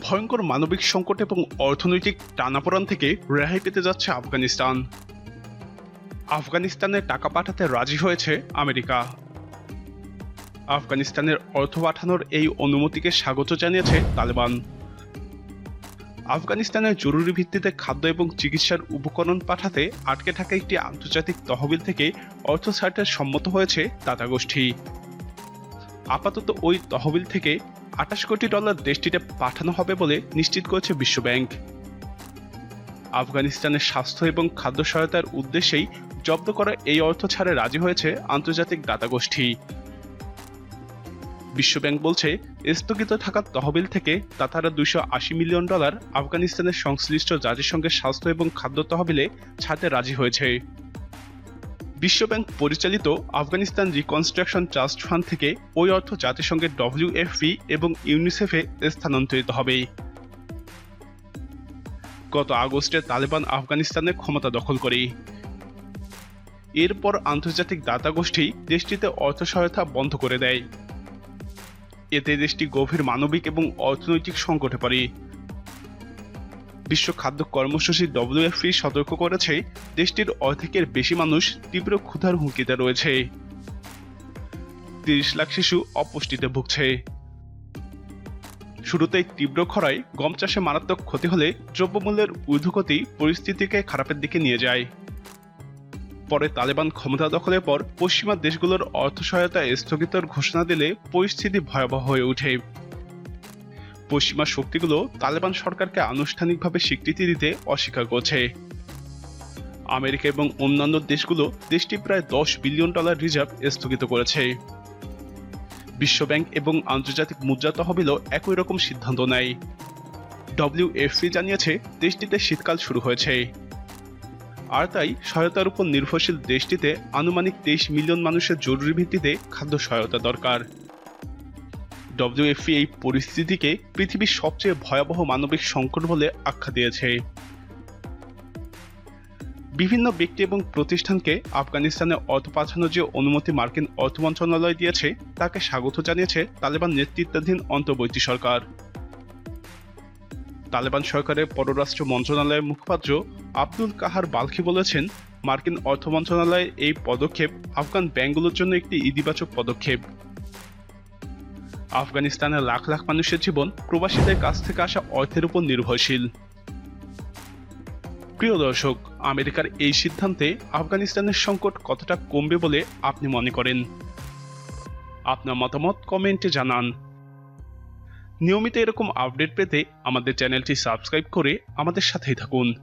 ভয়ঙ্কর মানবিক সংকট এবং অর্থনৈতিক টানাপোড়েন থেকে রেহাই পেতে যাচ্ছে আফগানিস্তান। আফগানিস্তানে টাকা পাঠাতে রাজি হয়েছে আমেরিকা। আফগানিস্তানের অর্থ পাঠানোর এই অনুমতিকে স্বাগত জানিয়েছে তালেবান। আফগানিস্তানের জরুরি ভিত্তিতে খাদ্য এবং চিকিৎসার উপকরণ পাঠাতে আটকে থাকা একটি আন্তর্জাতিক তহবিল থেকে অর্থ ছাড়তে সম্মত হয়েছে দাতা গোষ্ঠী। আপাতত ওই তহবিল থেকে $28 কোটি দেশটিতে পাঠানো হবে বলে নিশ্চিত করেছে বিশ্বব্যাংক। আফগানিস্তানের স্বাস্থ্য এবং খাদ্য সহায়তার উদ্দেশ্যেই জব্দ করা এই অর্থ ছাড়ে রাজি হয়েছে আন্তর্জাতিক দাতা গোষ্ঠী। বিশ্বব্যাংক বলছে, স্থগিত থাকা তহবিল থেকে তারা $280 মিলিয়ন আফগানিস্তানের সংশ্লিষ্ট জাতিসংঘের স্বাস্থ্য এবং খাদ্য তহবিলে ছাড়তে রাজি হয়েছে। বিশ্বব্যাংক পরিচালিত আফগানিস্তান রিকনস্ট্রাকশন ট্রাস্ট ফান্ড থেকে ওই অর্থ জাতিসংঘের WFP এবং ইউনিসেফে স্থানান্তরিত হবে। গত আগস্টে তালেবান আফগানিস্তানে ক্ষমতা দখল করে। এরপর আন্তর্জাতিক দাতা গোষ্ঠী দেশটিতে অর্থ সহায়তা বন্ধ করে দেয়। এতে দেশটি গভীর মানবিক এবং অর্থনৈতিক সংকটে পড়ে। বিশ্ব খাদ্য কর্মসূচি WFP সতর্ক করেছে, দেশটির অর্ধেকের বেশি মানুষ তীব্র ক্ষুধার হুমকিতে রয়েছে। 30 লাখ শিশু অপুষ্টিতে ভুগছে। শুরুতেই তীব্র খরায় গম চাষে মারাত্মক ক্ষতি হলে দ্রব্যমূল্যের ঊর্ধ্বগতি পরিস্থিতিকে খারাপের দিকে নিয়ে যায়। পরে তালেবান ক্ষমতা দখলের পর পশ্চিমা দেশগুলোর অর্থ সহায়তা স্থগিতের ঘোষণা দিলে পরিস্থিতি ভয়াবহ হয়ে ওঠে। পশ্চিমা শক্তিগুলো তালেবান সরকারকে আনুষ্ঠানিকভাবে স্বীকৃতি দিতে অস্বীকার করছে। আমেরিকা এবং অন্যান্য দেশগুলো দেশটি প্রায় $10 বিলিয়ন রিজার্ভ স্থগিত করেছে। বিশ্বব্যাংক এবং আন্তর্জাতিক মুদ্রা তহবিলও একই রকম সিদ্ধান্ত নেয়। WFP জানিয়েছে, দেশটিতে শীতকাল শুরু হয়েছে, আর তাই সহায়তার উপর নির্ভরশীল দেশটিতে আনুমানিক 23 মিলিয়ন মানুষের জরুরি ভিত্তিতে খাদ্য সহায়তা দরকার। WFP এই পরিস্থিতিকে পৃথিবীর সবচেয়ে ভয়াবহ মানবিক সংকট বলে আখ্যা দিয়েছে। বিভিন্ন ব্যক্তি এবং প্রতিষ্ঠানকে আফগানিস্তানে অর্থ পাঠানোর যে অনুমতি মার্কিন অর্থ মন্ত্রণালয় দিয়েছে তাকে স্বাগত জানিয়েছে তালেবান নেতৃত্বাধীন অন্তর্বর্তী সরকার। তালেবান সরকারের পররাষ্ট্র মন্ত্রণালয়ের মুখপাত্র আব্দুল কাহার বালখি বলেছেন, মার্কিন অর্থ মন্ত্রণালয়ের এই পদক্ষেপ আফগান ব্যাংকগুলোর জন্য একটি ইতিবাচক পদক্ষেপ। আফগানিস্তানের লাখ লাখ মানুষের জীবন প্রবাসীদের কাছ থেকে আসা অর্থের উপর নির্ভরশীল। প্রিয় দর্শক, আমেরিকার এই সিদ্ধান্তে আফগানিস্তানের সংকট কতটা কমবে বলে আপনি মনে করেন? আপনার মতামত কমেন্টে জানান। নিয়মিত এরকম আপডেট পেতে আমাদের চ্যানেলটি সাবস্ক্রাইব করে আমাদের সাথেই থাকুন।